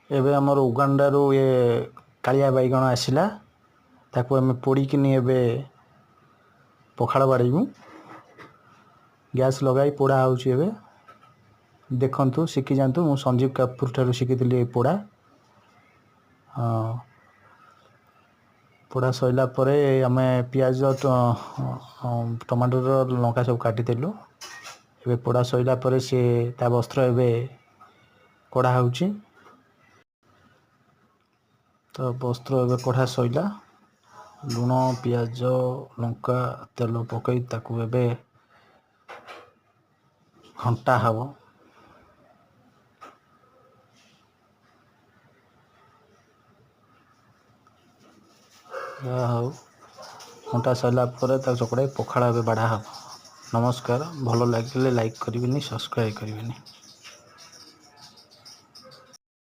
एबे हमर उगांडारू ये कालिया बैगण आसला ताकू आम पोड़िकी एबे पखाड़ बाड़ू गैस लगाई पोड़ा होची एबे देखंतु शिखी जातु मु संजीव कपूर ठारू शिखी पोड़ा पोड़ा सैला परे आम पियाज टमाटर लंका सब काटिदेलु एबे पोड़ा सैला परे से ता वस्त्र एबे कड़ा होची तो वस्त्र एबे कढ़ा सैला लुण पियाज लंका तेल पकई ताकू एबे घंटा हब हौ घंटा सैला पर चकड़ाई पखाड़ एबे बाढ़ा हब। नमस्कार, भल लगे लाइक करिवेनी सब्सक्राइब करिवेनी।